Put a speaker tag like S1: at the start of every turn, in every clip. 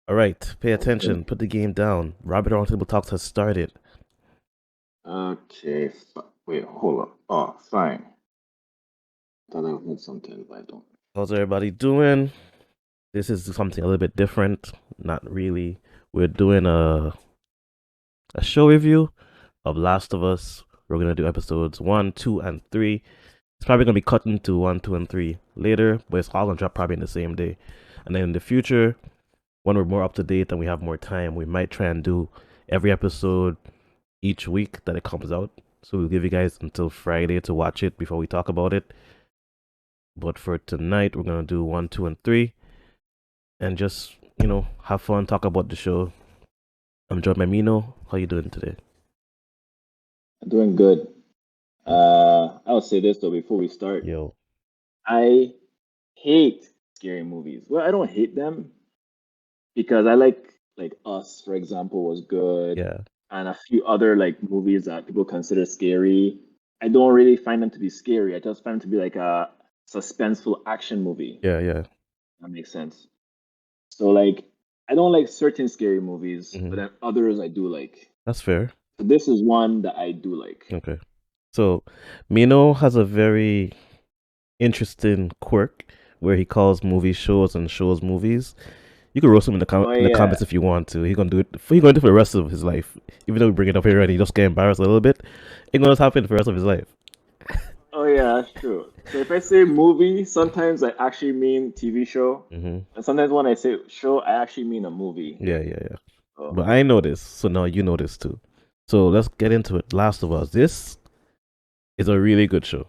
S1: All right, pay
S2: Okay.
S1: attention. Put the game down. Robert Roundtable Talks has started.
S2: Okay. Wait, hold up. Oh, fine. Thought I would something, but I don't.
S1: How's everybody doing? This is something a little bit different. Not really. We're doing a show review of Last of Us. We're gonna do episodes 1, 2, and 3. It's probably gonna be cut into 1, 2, and 3 later, but it's all gonna drop probably in the same day. And then in the future, when we're more up to date and we have more time, we might try and do every episode each week that it comes out. So we'll give you guys until Friday to watch it before we talk about it. But for tonight, we're gonna do 1, 2, and 3, and just have fun, talk about the show. I'm joined by Meankno. How you doing today?
S2: I'm doing good. I'll say this though before we start.
S1: Yo,
S2: I hate scary movies. Well, I don't hate them because I like Us, for example, was good,
S1: yeah,
S2: and a few other like movies that people consider scary. I don't really find them to be scary. I just find them to be like a suspenseful action movie.
S1: yeah, yeah.
S2: That makes sense. So like I don't like certain scary movies, but
S1: hmm
S2: then others I do like.
S1: That's fair.
S2: So this is one that I do like.
S1: Okay. So, Mino has a very interesting quirk where he calls movies shows and shows movies. You can roast him in the
S2: Oh
S1: in the
S2: yeah.
S1: comments if you want to. He's gonna do it. He's gonna do it for the rest of his life. Even though we bring it up here and he just get embarrassed a little bit, it's gonna happen for the rest of his life.
S2: Oh yeah, that's true. So if I say movie, sometimes I actually mean TV show. And sometimes when I say show, I actually mean a movie.
S1: Yeah, yeah, yeah.
S2: Oh
S1: But I know this, so now you know this too. So let's get into it. Last of Us. This is a really good show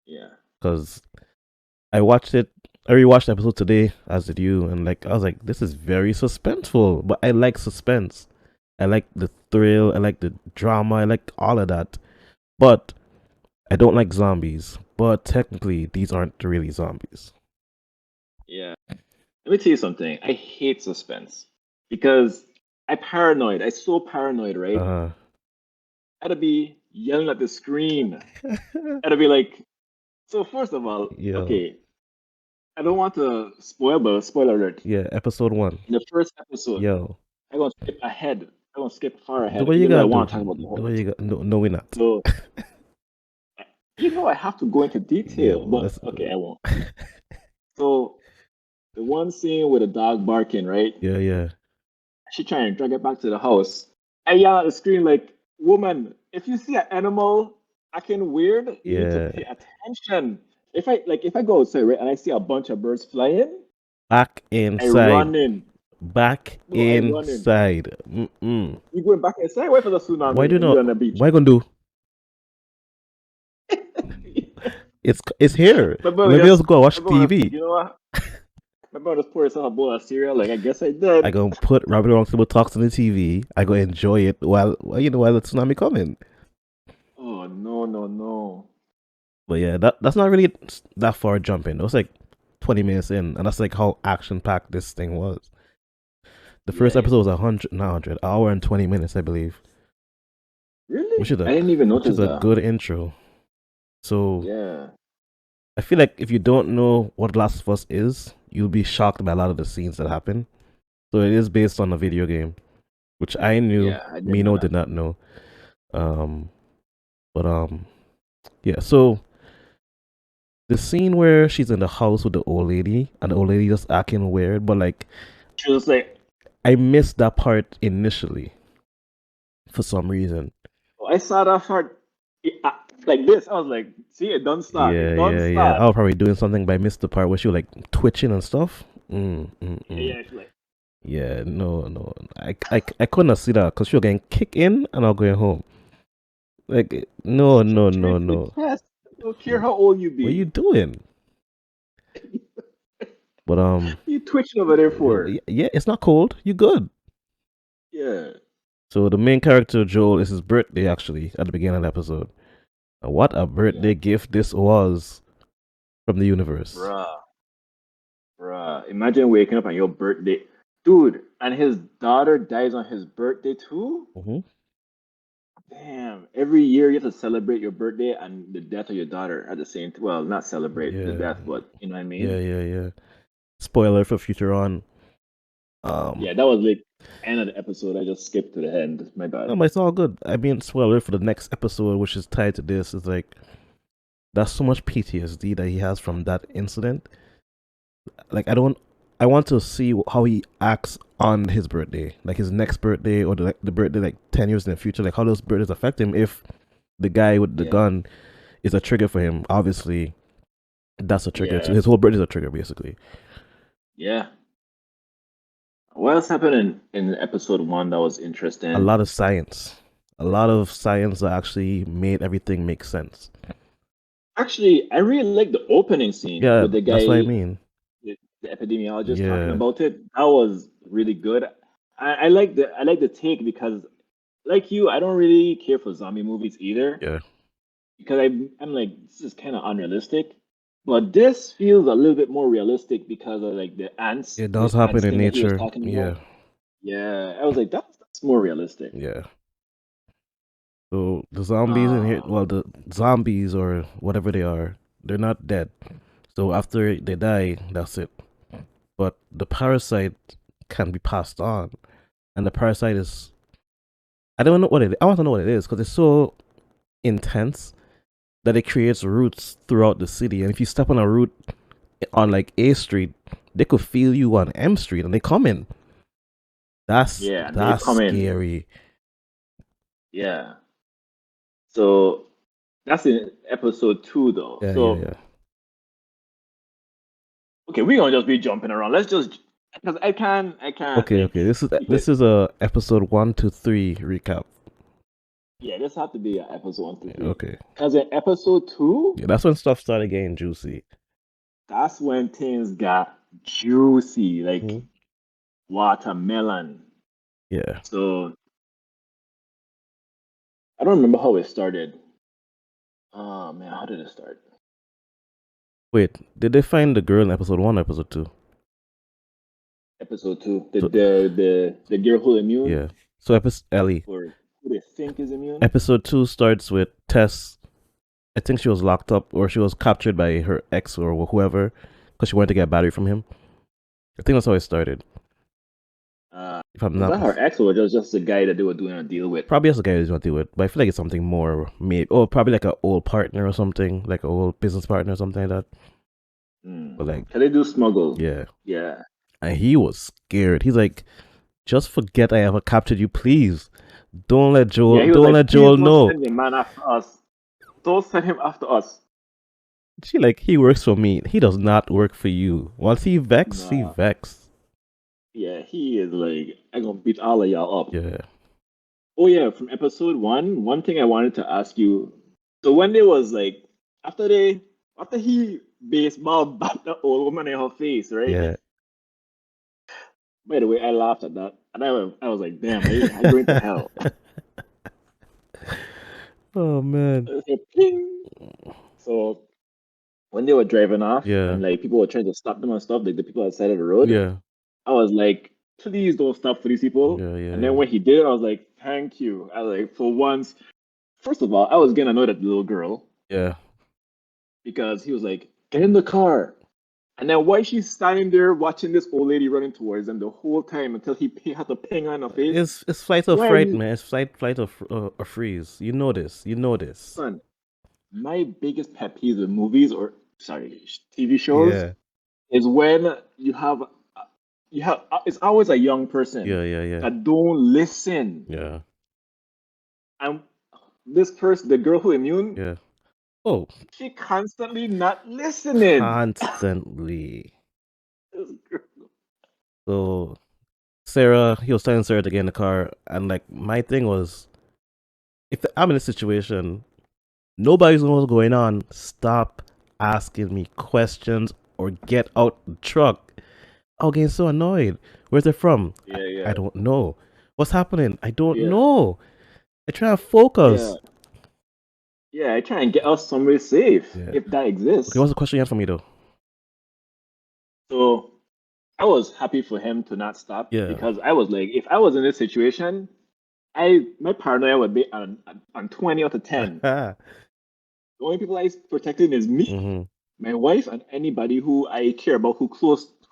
S2: yeah.
S1: because I watched it. I rewatched the episode today, as did you, and like I was like, this is very suspenseful. But I like suspense. I like the thrill. I like the drama. I like all of that. But I don't like zombies. But technically, these aren't really zombies.
S2: Yeah. Let me tell you something. I hate suspense because I paranoid. I so paranoid, right?
S1: Uh,
S2: I'd be yelling at the screen. I'd be like, so first of all,
S1: yo,
S2: okay, I don't want to spoil, but spoiler alert.
S1: yeah, episode 1.
S2: In the first episode,
S1: Yo,
S2: I'm gonna skip ahead. I'm gonna skip far
S1: do
S2: ahead,
S1: what you
S2: even though I
S1: gotta
S2: want
S1: do.
S2: to talk about the
S1: Do
S2: whole
S1: what you
S2: episode.
S1: got. No, no, we're not.
S2: So I have to go into
S1: Yeah,
S2: detail, but
S1: let's.
S2: okay, I won't. So the one scene with the dog barking, right?
S1: Yeah, yeah,
S2: She trying to drag it back to the house. I yell at the screen like, "Woman, if you see an animal acting weird, you need to
S1: yeah.
S2: pay attention." If I go outside right and I see a bunch of birds flying,
S1: Back
S2: I
S1: inside.
S2: run in.
S1: Back
S2: No, I run in.
S1: inside. Mm-mm.
S2: You going back inside? Wait for the
S1: Why
S2: tsunami
S1: do
S2: and you
S1: not?
S2: on the beach.
S1: Why gonna do? It's here.
S2: My brother
S1: Let me
S2: just,
S1: just go watch
S2: my brother,
S1: TV.
S2: you know what? My brother just poured himself a bowl of cereal. Like I guess I did.
S1: I gonna put Robert Roundtable talks on the TV. I go enjoy it while the tsunami coming.
S2: Oh no no no!
S1: But yeah, that's not really that far jumping. It was like 20 minutes in, and that's like how action packed this thing was. The
S2: Yeah,
S1: first
S2: yeah.
S1: episode was 100, not 100, hour and 20 minutes, I believe,
S2: Really?
S1: which is
S2: I
S1: a
S2: didn't even
S1: which is
S2: notice
S1: a
S2: that.
S1: good intro. So
S2: Yeah.
S1: I feel like if you don't know what Last of Us is, you'll be shocked by a lot of the scenes that happen. So it is based on a video game, which I knew.
S2: Yeah, I didn't know
S1: Mino
S2: that.
S1: did not know. Um, but yeah. So the scene where she's in the house with the old lady and the old lady just acting weird, but like
S2: She was like,
S1: I missed that part initially for some reason.
S2: oh, I saw that part like this. I was like, see, it don't start. It
S1: Yeah,
S2: don't
S1: yeah, yeah. I
S2: start.
S1: was probably doing something, but I missed the part where she was like twitching and stuff.
S2: Yeah, yeah. It's like,
S1: Yeah, no, no. I couldn't see that because she was getting kicked in and I'm going home. Like, no, no, no,
S2: straight to the
S1: no.
S2: chest. I don't care how old you
S1: What are you
S2: be.
S1: doing? But
S2: You twitching over there for?
S1: yeah, it's not cold. You good.
S2: Yeah.
S1: So the main character Joel is his birthday actually at the beginning of the episode. And what a
S2: Yeah.
S1: birthday gift this was from the universe.
S2: Bruh. Bruh. Imagine waking up on your birthday. Dude, and his daughter dies on his birthday too?
S1: hmm
S2: Damn. Every year you have to celebrate your birthday and the death of your daughter at the same time. Well, not celebrate the
S1: Yeah,
S2: death, but you know what I
S1: yeah,
S2: mean?
S1: yeah, yeah. Spoiler for future on.
S2: Yeah, that was like end of the episode. I just skipped to the end. My bad.
S1: No, but it's all good. I mean, spoiler for the next episode, which is tied to this, is like that's so much PTSD that he has from that incident. Like, I want to see how he acts on his birthday, like his next birthday or the birthday like 10 years in the future. Like how those birthdays affect him if the guy with the
S2: Yeah,
S1: gun is a trigger for him. Obviously, that's a trigger. So
S2: yeah,
S1: his whole birthday is a trigger, basically.
S2: yeah. What else happened in episode one that was
S1: A
S2: interesting?
S1: lot of science, a lot of science that actually made everything make sense.
S2: Actually, I really like the opening scene
S1: Yeah,
S2: with the
S1: that's what I
S2: guy,
S1: mean.
S2: the epidemiologist talking
S1: Yeah,
S2: about it. That was really good. I like the take because, like you, I don't really care for zombie movies either
S1: yeah.
S2: because I'm like this is kind of unrealistic. But this feels a little bit more realistic because of like
S1: It does
S2: this
S1: happen
S2: ants
S1: in
S2: thing that he was
S1: nature.
S2: talking
S1: Yeah,
S2: about. Yeah, I was like that's more realistic.
S1: yeah. So the zombies in here,
S2: Uh,
S1: well, the zombies or whatever they are, they're not dead. So after they die, that's it. But the parasite can be passed on, and the parasite is, I don't know what it is. I want to know what it is because it's so intense that it creates roots throughout the city. And if you step on a root on like A Street, they could feel you on M Street and they come in.
S2: yeah, they
S1: That's
S2: come in.
S1: scary.
S2: Yeah. So that's in episode two, though.
S1: Yeah, yeah,
S2: So
S1: yeah.
S2: okay, we're gonna just be jumping around. Let's just because I can't
S1: Okay,
S2: like
S1: okay.
S2: keep
S1: This
S2: it.
S1: is a episode 1 to 3 recap.
S2: Yeah, this have to be episode one to
S1: Yeah,
S2: three.
S1: okay.
S2: Because in episode two,
S1: Yeah, that's when stuff started getting juicy.
S2: that's when things got juicy, like
S1: Mhm.
S2: watermelon.
S1: Yeah.
S2: So I don't remember how it started. Oh man, how did it start?
S1: Wait, did they find the girl in episode 1 or episode 2?
S2: Episode two,
S1: So
S2: the girl who immune
S1: yeah. So episode Ellie.
S2: or who they think is immune.
S1: Episode 2 starts with Tess. I think she was locked up or she was captured by her ex or whoever because she wanted to get a battery from him. I think that's how it started. If I'm
S2: Was
S1: not
S2: that her ex or just the guy that they were doing a deal with?
S1: probably that's the guy who's gonna do it, but I feel like it's something more maybe or probably like an old partner or something, like an old business partner or something like that. But like
S2: Can they do smuggle?
S1: yeah.
S2: Yeah.
S1: And he was scared. He's like, just forget I ever captured you, please.
S2: Yeah, he was
S1: Don't
S2: like,
S1: let
S2: please
S1: Joel
S2: don't
S1: know.
S2: send the man after us. Don't send him after us.
S1: She like, he works for me. He does not work for you. Once he
S2: Nah.
S1: vex.
S2: Yeah, he is like, I'm gonna beat all of y'all up.
S1: Yeah.
S2: Oh yeah, from episode one thing I wanted to ask you. So when they was like after he baseball backed the old woman in her face, right?
S1: Yeah.
S2: By the way, I laughed at that. And I was like, damn, I going to hell.
S1: Oh man.
S2: It was like, ping. So when they were driving off
S1: Yeah.
S2: and like people were trying to stop them and stuff, like the people outside of the road,
S1: Yeah.
S2: I was like, please don't stop for these people.
S1: Yeah. Yeah.
S2: And then
S1: Yeah.
S2: when he did it, I was like, thank you. I was like, for once, first of all, I was gonna know that little girl
S1: Yeah.
S2: because he was like, get in the car. And then why she's standing there watching this old lady running towards them the whole time until had to ping her in her face.
S1: It's flight or
S2: Why are
S1: fright,
S2: you,
S1: man. It's flight or freeze. You know this. You know this.
S2: son? My biggest pet peeve with movies or sorry, TV shows
S1: Yeah.
S2: is when you have it's always a young person
S1: Yeah. Yeah. Yeah.
S2: that don't listen.
S1: Yeah.
S2: And this person, the girl who immune,
S1: Yeah. Oh,
S2: she constantly not listening.
S1: constantly.
S2: This girl-
S1: So Sarah, he was telling Sarah to get in the car, and like my thing was, if I'm in a situation, nobody's knowing what's going on. Stop asking me questions or get out the truck. I'll get so annoyed. Where's it from?
S2: Yeah,
S1: I
S2: yeah,
S1: don't know. What's happening? I don't
S2: yeah,
S1: know. I try to
S2: yeah,
S1: focus.
S2: yeah. I try and get us somewhere safe
S1: Yeah.
S2: if that
S1: Okay,
S2: exists.
S1: what's the question you have for me though?
S2: So I was happy for him to not stop
S1: Yeah.
S2: because I was like, if I was in this situation, I my paranoia would be on 20 out of 10. The only people I protecting is me,
S1: Mm-hmm.
S2: my wife, and anybody who I care about who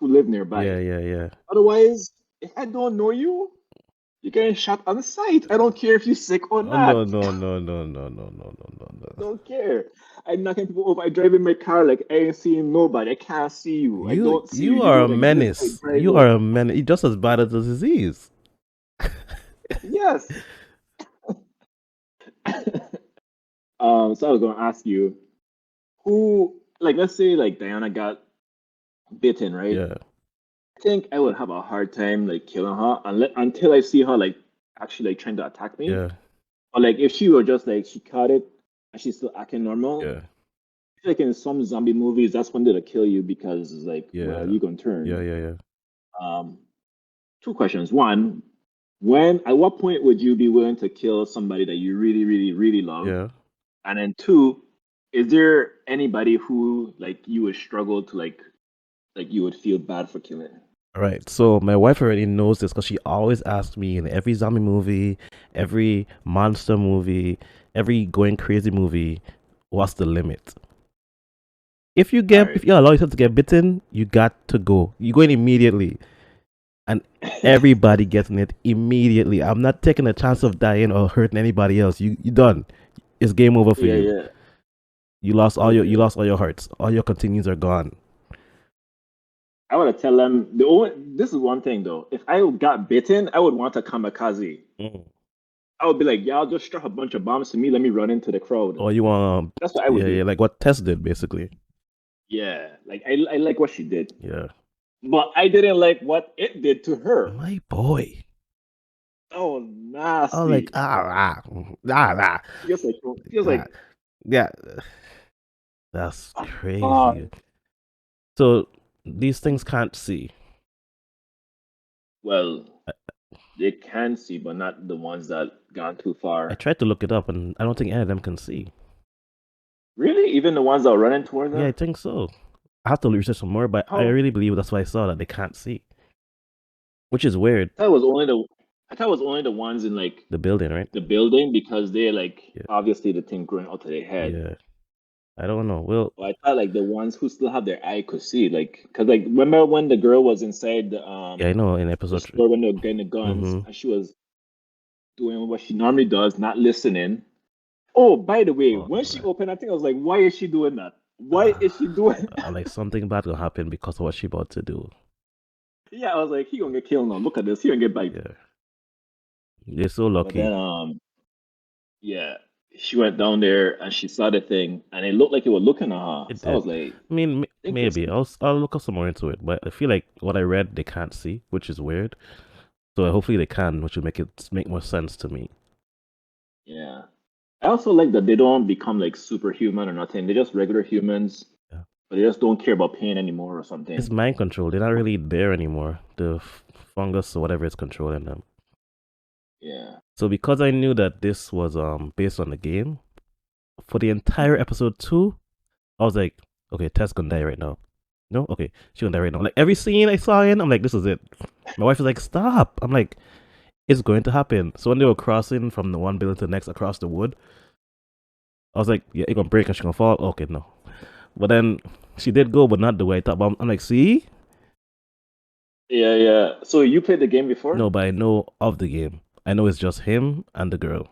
S2: live nearby.
S1: Yeah. Yeah. Yeah.
S2: Otherwise, if I don't know you, you're getting shot on sight. I don't care if you're sick or
S1: Oh no
S2: not.
S1: no no no no no no no no no.
S2: Don't care. I'm knocking people over. I drive in my car like I ain't seeing nobody. I can't see you. I don't see you.
S1: You
S2: You
S1: are a
S2: don't exist. I
S1: menace.
S2: drive
S1: You are
S2: in.
S1: a menace. You're just as bad as the disease.
S2: Yes. So I was gonna ask you, who, like, let's say like Diana got bitten, right?
S1: Yeah
S2: I think I would have a hard time like killing her until I see her like actually like trying to attack me.
S1: yeah
S2: Or like if she were just like she caught it and she's still acting normal.
S1: yeah
S2: I feel like in some zombie movies, that's when they'll kill you because it's like, well,
S1: yeah
S2: you're gonna
S1: yeah
S2: turn.
S1: yeah yeah
S2: Um, Two questions. One, at what point would you be willing to kill somebody that you really, really, really love?
S1: yeah.
S2: And then two, is there anybody who like you would struggle to like you would feel bad for killing?
S1: All right. So my wife already knows this because she always asks me in every zombie movie, every monster movie, every going crazy movie, what's the limit?
S2: All right.
S1: If you allow yourself to get bitten, you got to go. You go in immediately, and everybody gets in it immediately. I'm not taking a chance of dying or hurting anybody else. You done. It's game over for
S2: Yeah,
S1: you.
S2: yeah.
S1: You
S2: Okay.
S1: lost all your hearts. All your continues are gone.
S2: I would tell them this is one thing though. If I got bitten, I would want a kamikaze.
S1: Mm.
S2: I would be like, y'all just strap a bunch of bombs to me. Let me run into the crowd.
S1: Or you want
S2: That's what I would
S1: yeah
S2: do.
S1: yeah like what Tess did basically.
S2: Yeah, like I like what she did,
S1: Yeah.
S2: but I didn't like what it did to her.
S1: My boy.
S2: Oh,
S1: Oh, like
S2: nasty.
S1: ah.
S2: Feels
S1: Ah,
S2: like
S1: yeah, that's
S2: oh,
S1: crazy. So these things can't see.
S2: well, they can see, but not the ones that gone too
S1: I
S2: far.
S1: tried to look it up, and I don't think any of them can see.
S2: Really, even the ones that are running toward
S1: Yeah, I
S2: them.
S1: think so. I have to research some more, but I
S2: How
S1: really believe that's why I saw that they can't see, which is weird.
S2: I thought it was only the I thought it was only the ones in like
S1: The building, right?
S2: the building because they're like
S1: Yeah,
S2: obviously the thing growing out of their head.
S1: yeah. I don't know. Well,
S2: But I thought like the ones who still have their eye could see, like, cause like remember when the girl was inside
S1: yeah, I know in
S2: the
S1: episode 3.
S2: store when they were getting the guns
S1: Mm-hmm.
S2: and she was doing what she normally does, not listening. Oh, by the way,
S1: Oh
S2: when she
S1: man,
S2: opened, I think I was like, why is she doing that? Why is she doing that?
S1: like something bad will happen because of what she about to do.
S2: Yeah, I was like, he gonna get killed now. Look at this, he gonna get bite.
S1: Yeah, you're so
S2: But then
S1: lucky.
S2: yeah, she went down there and she saw the thing and it looked like it was looking at her.
S1: It
S2: So I was
S1: did.
S2: like,
S1: I mean, maybe
S2: interesting.
S1: I'll look up some more into it, but I feel like what I read they can't see, which is weird. So hopefully they can, which will make more sense to me.
S2: Yeah. I also like that they don't become like superhuman or nothing. They're just regular humans,
S1: Yeah.
S2: but they just don't care about pain anymore or
S1: It's
S2: something.
S1: mind control. They're not really there anymore. The fungus or whatever is controlling them.
S2: Yeah.
S1: So because I knew that this was based on the game, for the entire episode 2, I was like, okay, Tess gonna die right now. No, okay, she gonna die right now. Like every scene I saw in, I'm like, this is it. My wife is like, stop. I'm like, it's going to happen. So when they were crossing from the one building to the next across the wood, I was like, yeah, it gonna break and she gonna fall. Okay, no. But then she did go, but not the way I thought. But I'm like, see,
S2: Yeah, yeah. So you played the game before?
S1: no, but I know of the game. I know it's just him and the girl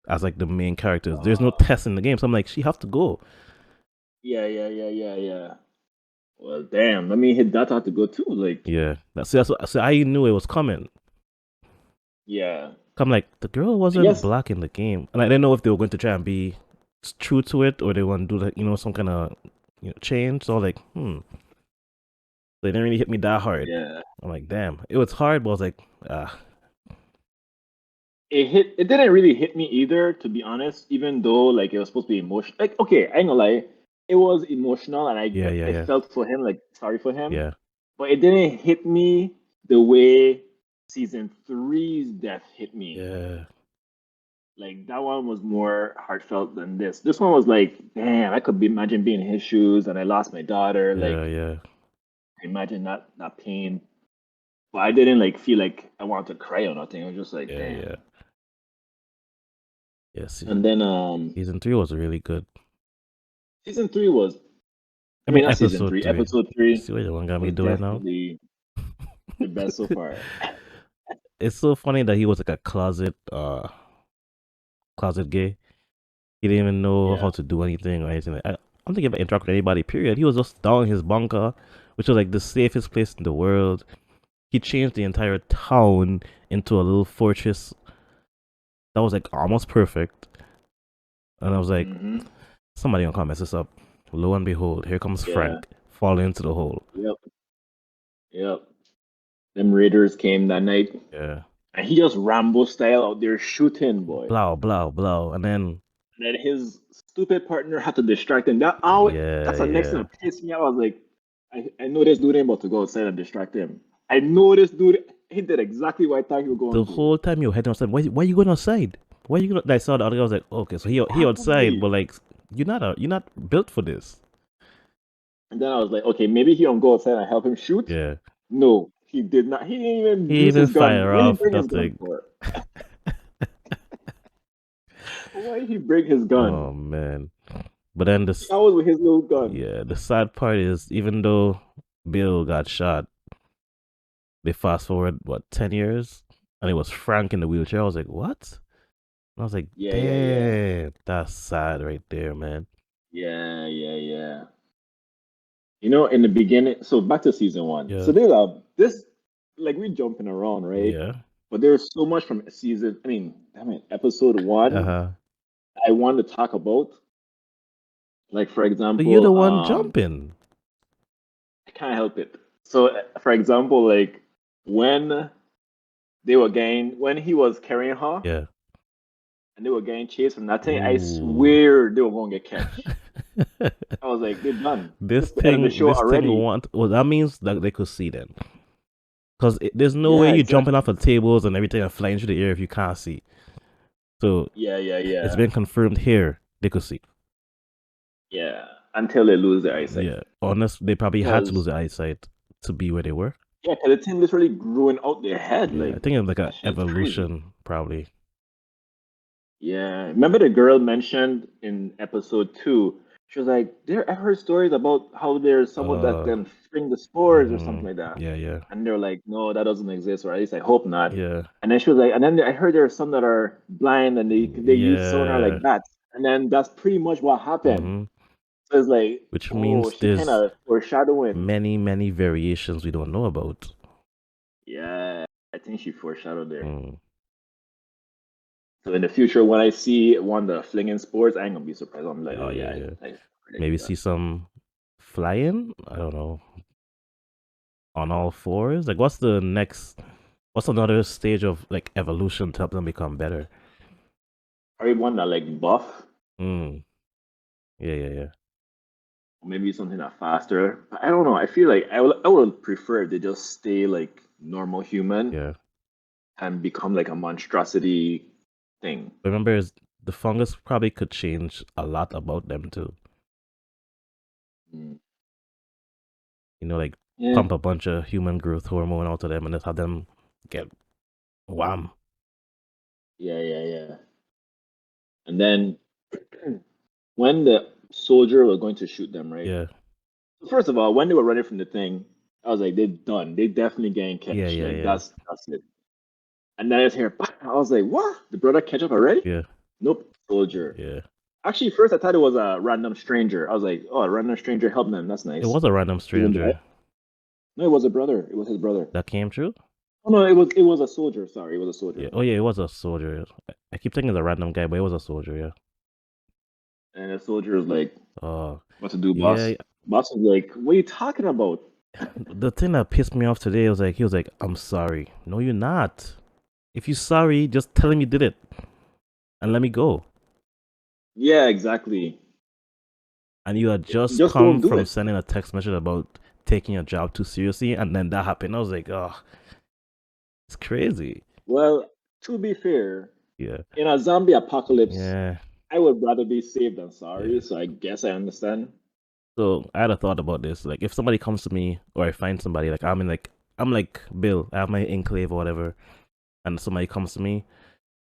S1: as like the main characters. There's no
S2: Uh,
S1: test in the game, so I'm like, she have to go.
S2: yeah, yeah, yeah, yeah, yeah. Well, damn. Let me hit that out to go too. Like,
S1: Yeah, so I knew it was coming.
S2: yeah.
S1: I'm like, the girl
S2: I
S1: wasn't
S2: guess,
S1: black in the game, and I didn't know if they were going to try and be true to it or they want to do like some kind of change. So I was like, they didn't really hit me that hard.
S2: yeah.
S1: I'm like, damn, it was hard, but I was like, ah,
S2: It didn't really hit me either, to be honest, even though like it was supposed to be emotional. Like, okay, I ain't gonna lie, it was emotional and
S1: yeah, yeah,
S2: I
S1: yeah,
S2: felt for him, like sorry for him.
S1: yeah,
S2: But it didn't hit me the way season three's death hit me.
S1: yeah,
S2: Like that one was more heartfelt than this. This one was like, damn, I could imagine being in his shoes and I lost my daughter.
S1: yeah,
S2: Like,
S1: yeah,
S2: imagine that pain. But I didn't like feel like I wanted to cry or nothing. I was just like,
S1: yeah,
S2: damn.
S1: yeah. Yes,
S2: And then
S1: season 3 was really good.
S2: season three was,
S1: I
S2: I mean,
S1: mean,
S2: not season
S1: episode
S2: three.
S1: 3.
S2: Episode three
S1: See what the one got me
S2: was
S1: doing now?
S2: definitely the best so far.
S1: it's so funny that he was like a closet gay. He didn't even know
S2: Yeah.
S1: how to do anything or anything. I don't think he ever interacted with anybody. Period. He was just down in his bunker, which was like the safest place in the world. He changed the entire town into a little fortress that was like almost perfect. And I was like,
S2: Mm-hmm.
S1: somebody gonna come mess this up. Lo and behold, here comes
S2: Yeah.
S1: Frank falling into the hole.
S2: Yep. Yep. Them Raiders came that night,
S1: Yeah.
S2: and he just Rambo style out there shooting, boy.
S1: Blow, blow, blow. And then,
S2: And then his stupid partner had to distract him. That's
S1: yeah,
S2: the next thing
S1: yeah.
S2: that pissed me off. I was like, I know this dude ain't about to go outside and distract him. I know this dude. He did exactly what I thought he was going
S1: The
S2: to.
S1: whole time you're heading outside, why you going outside? Why you going? I saw the other guy. I was like, okay, so he outside,
S2: Exactly.
S1: but like you're not built for this.
S2: And then I was like, okay, maybe he don't go outside and help him shoot.
S1: Yeah,
S2: No, he did not. He didn't even
S1: he
S2: use
S1: even
S2: his gun.
S1: fire
S2: What did he
S1: off
S2: bring his gun
S1: nothing.
S2: for? Why did he bring his gun?
S1: Oh man. But then
S2: That was with his little gun.
S1: the sad part is even though Bill got shot, they fast forward what 10 years, and it was Frank in the wheelchair. I was like, what? And I was like,
S2: Yeah, yeah, yeah.
S1: damn, that's sad right there, man.
S2: Yeah, yeah, yeah. You know, in the beginning, so back to season one. So
S1: Yeah,
S2: there's this like we jumping around, right?
S1: yeah,
S2: But there's so much from season. Episode
S1: uh
S2: one.
S1: huh.
S2: I want to talk about, like for
S1: But you're the
S2: example,
S1: one jumping.
S2: I can't help it. So, for example, like when when he was carrying her
S1: Yeah.
S2: and they were getting chased from that thing, I
S1: Ooh.
S2: swear they were going to get catch. I was like, they're done. This is the end of the show
S1: this thing
S2: already.
S1: want. Well, that means that they could see then, because there's no way
S2: Yeah,
S1: you jumping off
S2: exactly.
S1: of tables and everything and flying through the air if you can't see. So
S2: Yeah, yeah,
S1: it's
S2: yeah,
S1: been confirmed here they could see.
S2: yeah. Until they lose their eyesight.
S1: Yeah, honest, they probably had to lose
S2: Because,
S1: their eyesight to be where they were.
S2: yeah, because the thing literally growing out their head.
S1: Yeah, I
S2: Like,
S1: think it's like a
S2: that shit's crazy.
S1: evolution, probably.
S2: Yeah. Remember the girl mentioned in episode two? She was like, there, I've heard stories about how there's someone that
S1: Uh,
S2: can spring the spores or something like that.
S1: yeah, yeah,
S2: And they're like, no, that doesn't exist, or at least I hope not.
S1: yeah,
S2: And then she was like, and then I heard there are some that are blind and they use sonar
S1: yeah.
S2: like bats. And then that's pretty much what happened.
S1: Mm-hmm.
S2: So it's like,
S1: Which
S2: oh,
S1: means
S2: she kind
S1: there's
S2: of foreshadowing.
S1: many variations we don't know about.
S2: Yeah, I think she foreshadowed there.
S1: Mm.
S2: So in the future, when I see one the flinging sports, I ain't gonna be surprised. I'm like,
S1: Yeah,
S2: oh
S1: yeah,
S2: yeah,
S1: yeah.
S2: I
S1: Maybe
S2: predicted that.
S1: see some flying. I don't know, on all fours. Like, what's the next? What's another stage of like evolution to help them become better?
S2: Probably one that like buff,
S1: Mm. Yeah, yeah, yeah,
S2: or maybe something that faster. But I don't know. I feel like I would prefer if they just stay like normal human
S1: yeah.
S2: and become like a monstrosity thing.
S1: Remember, the fungus probably could change a lot about them too.
S2: Mm.
S1: Like
S2: Yeah,
S1: pump a bunch of human growth hormone out to them and just have them get wham.
S2: yeah, yeah, yeah. And then when the soldier was going to shoot them, right?
S1: Yeah,
S2: First of all, when they were running from the thing, I was like, they're done. They definitely getting
S1: yeah,
S2: catch.
S1: yeah,
S2: Like
S1: yeah,
S2: that's it. And then I just hear, "Bah!" I was like, what? The brother catch up already?
S1: yeah,
S2: Nope, soldier.
S1: yeah.
S2: Actually, first I thought it was a random stranger. I was like, oh, a random stranger helped them. That's
S1: It
S2: nice.
S1: was a random
S2: Even though
S1: stranger
S2: no, it was a brother. It was his brother.
S1: that came through.
S2: Oh no, it was a soldier. Sorry, it was a
S1: Yeah.
S2: soldier.
S1: Oh yeah, it was a soldier. I keep thinking it's a random guy, but it was a soldier. Yeah.
S2: And the soldier was like,
S1: Oh
S2: what to do,
S1: yeah.
S2: boss? Boss was like, what are you talking about?
S1: The thing that pissed me off today was like he was like, "I'm sorry." No, you're not. If you're sorry, just tell him you did it and let me go.
S2: Yeah, exactly.
S1: And you had just
S2: Just
S1: come
S2: don't do
S1: from
S2: it.
S1: sending a text message about taking your job too seriously, and then that happened. I was like, oh, it's crazy.
S2: Well, to be fair,
S1: Yeah,
S2: in a zombie apocalypse,
S1: yeah,
S2: I would rather be safe than sorry,
S1: yeah.
S2: so I guess I understand.
S1: So I had a thought about this. Like, if somebody comes to me or I find somebody, like I'm like Bill, I have my enclave or whatever, and somebody comes to me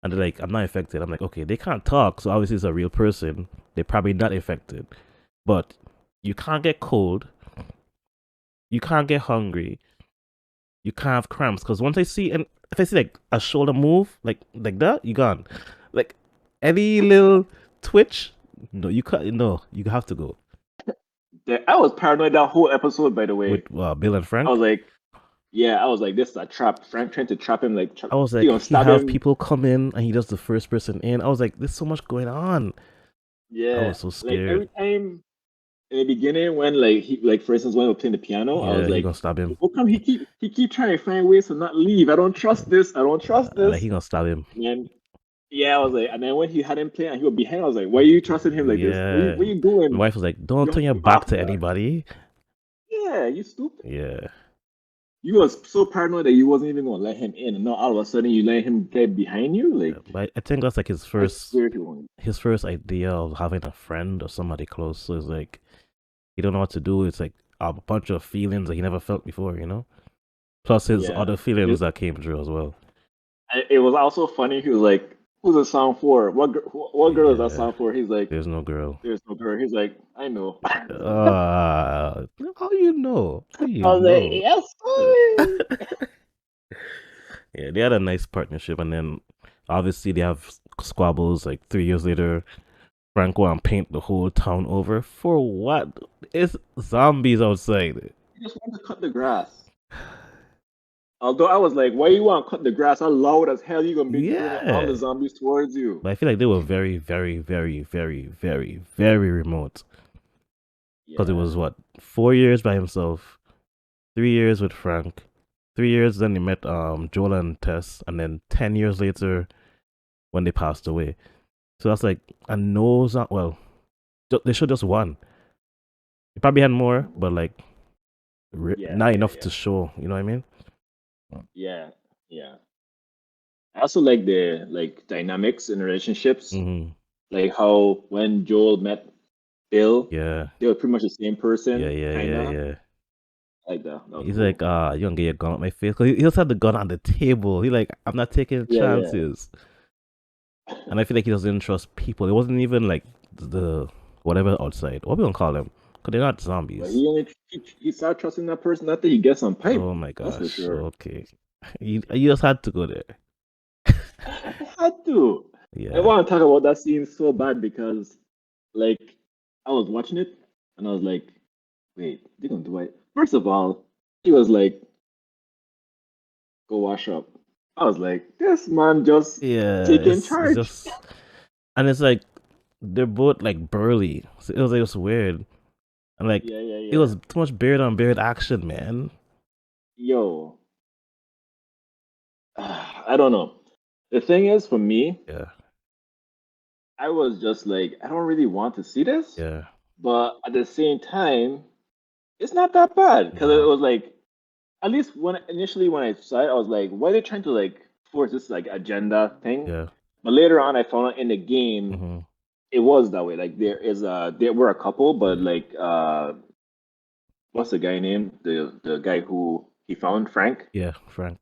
S1: and they're like, I'm not infected. I'm like, okay, they can't talk, so obviously it's a real person. They're probably not infected, but you can't get cold, you can't get hungry, you can't have cramps because once I see and if I see like a shoulder move like that, you gone. Like any little twitch, no, you can't. No, you have to go
S2: I was paranoid that whole episode, by the
S1: with
S2: way.
S1: Bill and
S2: I was
S1: Frank.
S2: like, yeah, I was like, this is a trap. Frank trying to trap him, like,
S1: I was
S2: he
S1: like,
S2: gonna
S1: he
S2: stab
S1: have
S2: him.
S1: people come in and he does the first person in. I was like, there's so much going on. I
S2: Yeah,
S1: was so
S2: like
S1: scared.
S2: every time in the beginning when like he like for instance when we were playing the piano, I was
S1: Yeah, he
S2: like,
S1: gonna stab him.
S2: how come he keep trying to find ways to not leave? I don't trust this. I don't trust
S1: Like
S2: this.
S1: he gonna stab him.
S2: And then yeah, I was like, and then when he had him play and he was behind, I was like, why are you trusting him like this?
S1: Yeah.
S2: What you
S1: My
S2: doing?
S1: wife was like, don't turn your
S2: You
S1: back
S2: half
S1: to
S2: back.
S1: anybody.
S2: Yeah, you stupid.
S1: Yeah.
S2: You was so paranoid that you wasn't even gonna let him in, and now all of a sudden you let him get behind you.
S1: Yeah.
S2: Like,
S1: But I think that's like
S2: I swear he won't.
S1: his first idea of having a friend or somebody close. So it's like he don't know what to do. It's like a bunch of feelings that he never felt before, you know? Plus his
S2: Yeah,
S1: other feelings that came through as well.
S2: it was also funny. He was like, "Who's the song for? What girl is that
S1: Yeah.
S2: song for?" He's like,
S1: There's no girl.
S2: "There's no girl." He's like, "I know."
S1: How you know? How
S2: I
S1: you
S2: was like,
S1: know?
S2: "Yes, sorry."
S1: Yeah, they had a nice partnership, and then obviously they have squabbles. Like 3 years later, Franco and paint the whole town over for what? It's zombies outside.
S2: He just wanted to cut the grass. Although I was like, "Why you want to cut the grass? How loud as hell you gonna be bringing all the
S1: Yeah,
S2: zombies towards you?"
S1: but I feel like they were very, very, very, very, very, very remote because it
S2: Yeah,
S1: was what 4 years by himself, 3 years with Frank, 3 years. Then he met Joel and Tess, and then 10 years later when they passed away. So that's like a nose. Well, they should just one. They probably had more, but like
S2: yeah,
S1: not
S2: yeah,
S1: enough
S2: yeah,
S1: to show. You know what I mean?
S2: yeah, yeah. I also like the like dynamics in relationships,
S1: Mm-hmm.
S2: like how when Joel met Bill,
S1: Yeah,
S2: they were pretty much the same
S1: yeah,
S2: person,
S1: yeah, yeah,
S2: kinda.
S1: yeah.
S2: Like that. That was
S1: He's like,
S2: cool.
S1: you gonna get your gun at my face? Cause he also had the gun on the table. He like, I'm not taking
S2: Yeah, yeah.
S1: chances. And I feel like he doesn't trust people. It wasn't even like the whatever outside. What we gonna call them? Cause they're not
S2: But
S1: zombies.
S2: he started trusting that person after he gets on pipe.
S1: Oh my
S2: That's for
S1: gosh.
S2: sure.
S1: Okay. You just had to go there.
S2: I had to. I
S1: Yeah.
S2: want to talk about that scene so bad because, like, I was watching it and I was like, wait, they're gonna do it. First of all, he was like, go wash up. I was like, this man just
S1: Yeah.
S2: taking
S1: It's
S2: charge.
S1: just, and it's like they're both like burly. So it was weird. And like
S2: Yeah, yeah,
S1: it
S2: yeah.
S1: was too much beard on beard action, man.
S2: Yo, I don't know. The thing is, for me,
S1: Yeah.
S2: I was just like, I don't really want to see this,
S1: Yeah.
S2: but at the same time, it's not that bad because it
S1: No.
S2: was like, at least when I saw it, I was like, why are they trying to like force this like agenda thing?
S1: Yeah.
S2: But later on, I found out in the game
S1: Mm-hmm.
S2: it was that way. Like there were a couple, but
S1: Yeah.
S2: like what's the guy name? The guy who he found, Frank.
S1: Yeah. Frank.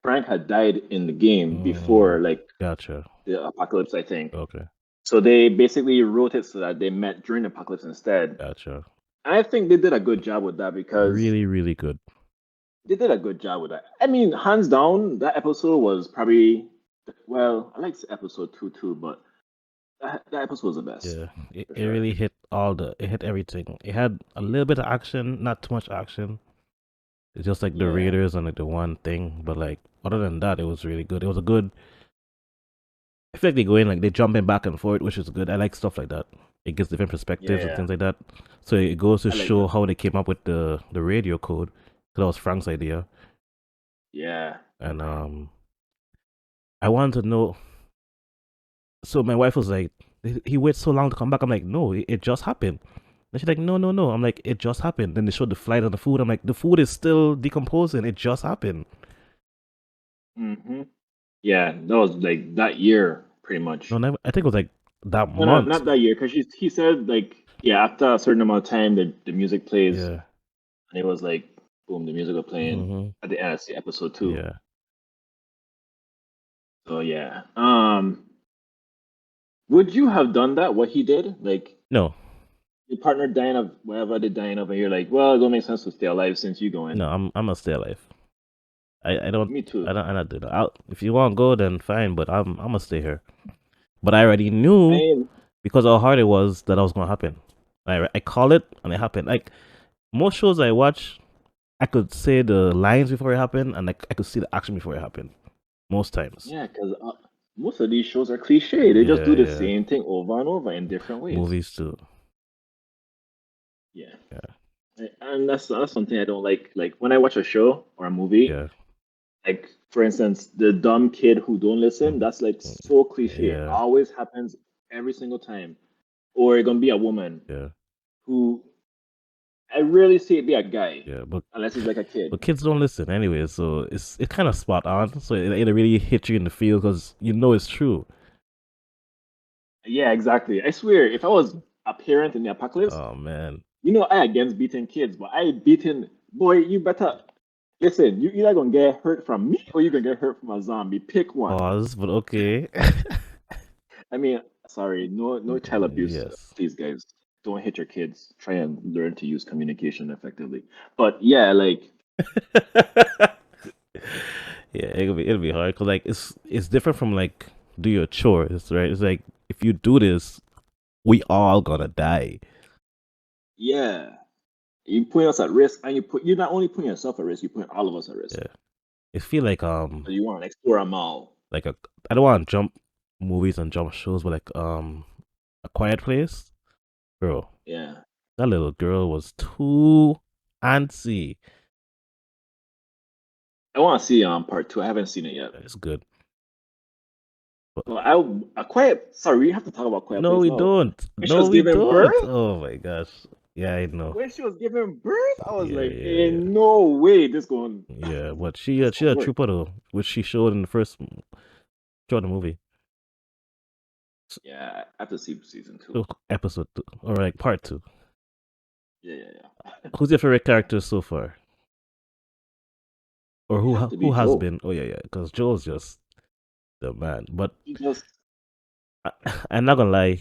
S2: Frank had died in the game before
S1: Mm,
S2: like
S1: gotcha.
S2: the apocalypse, I think.
S1: Okay.
S2: So they basically wrote it so that they met during the apocalypse instead.
S1: Gotcha.
S2: And I think they did a good job with that because
S1: Really, really good.
S2: they did a good job with that. I mean, hands down, that episode was probably well, I like episode two too, but that episode was the best
S1: Yeah.
S2: for
S1: It
S2: sure.
S1: really hit it hit everything. It had a little bit of action, not too much action. It's just like the
S2: Yeah,
S1: Raiders and like the one thing. But like other than that, it was really good. It was a good I feel like they go in like they jumping back and forth, which is good. I like stuff like that. It gives different
S2: yeah,
S1: perspectives and
S2: yeah.
S1: things like that. So it goes to
S2: I like
S1: show
S2: that.
S1: how they came up with the radio code. 'Cause that was Frank's idea.
S2: Yeah.
S1: And I wanted to know. So my wife was like, "He waited so long to come back." I'm like, "No, it just happened." And she's like, "No, no, no." I'm like, "It just happened." Then they showed the flight on the food. I'm like, "The food is still decomposing. It just happened."
S2: hmm Yeah, that was like that year, pretty
S1: No,
S2: much.
S1: never, I think it was like that
S2: No, no,
S1: month.
S2: not that year, because he said like yeah, after a certain amount of time, the music plays,
S1: Yeah.
S2: and it was like boom, the music was playing
S1: Hmm.
S2: at the end of the episode two.
S1: Yeah.
S2: So yeah, would you have done that? What he did, like
S1: No,
S2: your partner dying of whatever they're dying of, and you're like, well, it don't make sense to stay alive since you going.
S1: no, I'm gonna stay alive. I don't
S2: Me too.
S1: I don't do that. If you want to go, then fine. But I'm gonna stay here. But I already knew
S2: I
S1: because how hard it was that was gonna happen. I call it and it happened. Like most shows I watch, I could say the lines before it happened, and like I could see the action before it happened. Most times.
S2: Yeah, because most of these shows are cliche. They just
S1: Yeah,
S2: do the
S1: yeah.
S2: same thing over and over in different ways.
S1: Movies too.
S2: Yeah,
S1: Yeah,
S2: and that's something I don't like. Like when I watch a show or a movie,
S1: yeah.
S2: like for instance, the dumb kid who don't listen.
S1: Mhm.
S2: That's like so cliche. It
S1: Yeah,
S2: always happens every single time. Or it's gonna be a woman
S1: yeah,
S2: who I rarely see it be a guy
S1: yeah.
S2: unless he's like a kid.
S1: But kids don't listen anyway, so it's kind of spot on. So it really hit you in the feel because you know it's true.
S2: Yeah, exactly. I swear, if I was a parent in the apocalypse,
S1: Oh man.
S2: you know, I against beating kids, but I beating boy. You better listen. You either gonna get hurt from me or you gonna get hurt from a zombie. Pick one.
S1: Pause, but okay.
S2: I mean, sorry, no child abuse,
S1: Yes.
S2: please, guys. Don't hit your kids. Try and learn to use communication effectively. But yeah, like
S1: Yeah, it'll be hard because like it's different from like do your chores, right? It's like if you do this, we all gonna die.
S2: yeah, you put us at risk, and you're not only putting yourself at risk, you're putting all of us at risk.
S1: Yeah, it feel
S2: So you want to explore a mall.
S1: like a I don't want to jump movies and jump shows, but like a Quiet Place, bro.
S2: Yeah,
S1: That little girl was too antsy.
S2: I want to see part two. I haven't seen it yet.
S1: It's good, but
S2: So a quiet. Sorry, we have to talk about Quiet
S1: no,
S2: Place
S1: we
S2: now.
S1: don't.
S2: When she
S1: No,
S2: was
S1: we
S2: giving
S1: don't.
S2: birth,
S1: Oh my gosh. Yeah, I know.
S2: when she was giving birth, I was
S1: Yeah,
S2: like,
S1: yeah,
S2: "In
S1: yeah.
S2: no way, this going,
S1: Yeah, but
S2: this
S1: she
S2: gonna
S1: a
S2: work."
S1: trooper though, which she showed in the first show of the movie.
S2: Yeah, I have to see season two.
S1: So episode 2 or like part 2.
S2: Yeah, yeah, yeah.
S1: Who's your favorite character so far, or
S2: It have to be
S1: who has
S2: Joe.
S1: been? Oh yeah, yeah, because Joel's just the man. But
S2: He just
S1: I, I'm not gonna lie,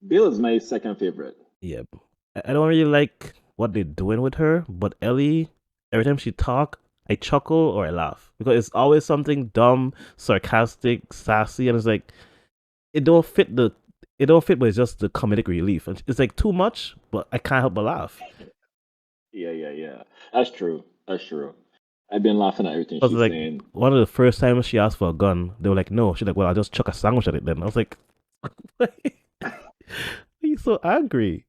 S2: Bill is my second favorite.
S1: yeah, I don't really like what they're doing with her. But Ellie, every time she talk, I chuckle or I laugh because it's always something dumb, sarcastic, sassy, and it's like it don't fit the. It don't fit, but it's just the comedic relief. And it's like too much, but I can't help but laugh.
S2: Yeah, yeah, yeah. That's true. That's true. I've been laughing at everything
S1: Cause
S2: she's
S1: like
S2: saying.
S1: one of the first times she asked for a gun, they were like, "No." She's like, "Well, I'll just chuck a sandwich at it." Then I was like, "Why are you so angry?"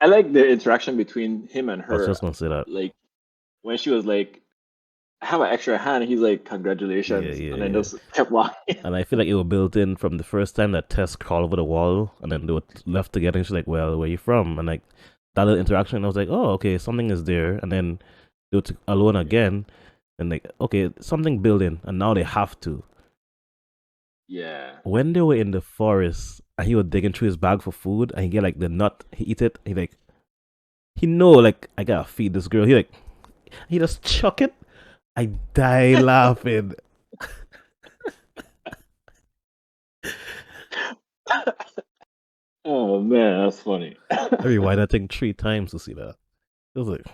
S2: I like the interaction between him and
S1: I was
S2: her.
S1: just gonna say that.
S2: Like when she was like, "I have an extra hand," he's like,
S1: Yeah,
S2: "Congratulations,"
S1: yeah,
S2: and then
S1: yeah.
S2: just kept walking.
S1: And I feel like it was built in from the first time that Tess crawled over the wall, and then they were left together. And she's like, "Well, where you from?" And like that little interaction, I was like, "Oh, okay, something is there." And then they were alone again, and like, okay, something building, and now they have to.
S2: Yeah.
S1: When they were in the forest, and he was digging through his bag for food, and he get like the nut, he eat it, he like he know like I gotta feed this girl. He just chuck it. I die laughing.
S2: Oh man, that's funny.
S1: I rewind that thing 3 times to see that. It was like,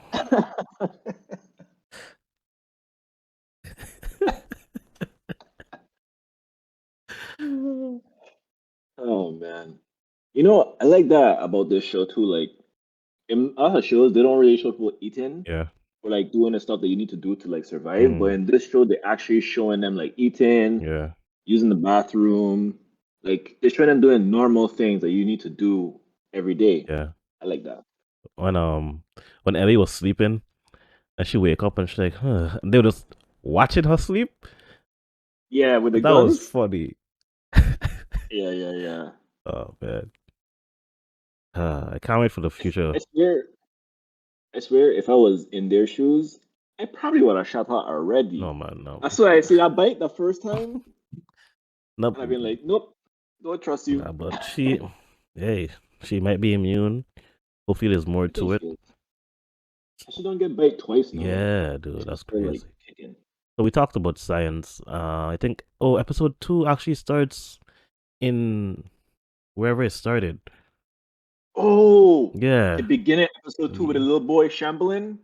S2: Oh man. You know, I like that about this show too. Like in other shows, they don't really show people eating
S1: yeah,
S2: or like doing the stuff that you need to do to like survive. But
S1: mm,
S2: in this show, they're actually showing them like eating,
S1: yeah,
S2: using the bathroom. Like they're showing them doing normal things that you need to do every day.
S1: yeah.
S2: I like that.
S1: When when Ellie was sleeping and she wake up and she's like, huh, and they were just watching her sleep.
S2: Yeah, with the
S1: That was
S2: guns.
S1: funny.
S2: Yeah, yeah, yeah.
S1: Oh man, I can't wait for the future.
S2: I swear, I swear, if I was in their shoes, I probably would have shot her
S1: No
S2: already.
S1: man, no.
S2: I swear, I see that bite the first time,
S1: Nope.
S2: and I've been like, nope, don't trust you.
S1: Nah, but hey, she might be immune. Hopefully, there's more
S2: I think
S1: to it.
S2: she is. She don't get bite twice now,
S1: Yeah, dude,
S2: and she's
S1: that's
S2: still like
S1: crazy.
S2: kicking.
S1: So we talked about science. I think episode 2 actually starts in wherever it started.
S2: Oh, the
S1: Yeah.
S2: beginning episode 2 with the
S1: Ye-
S2: little boy shambling,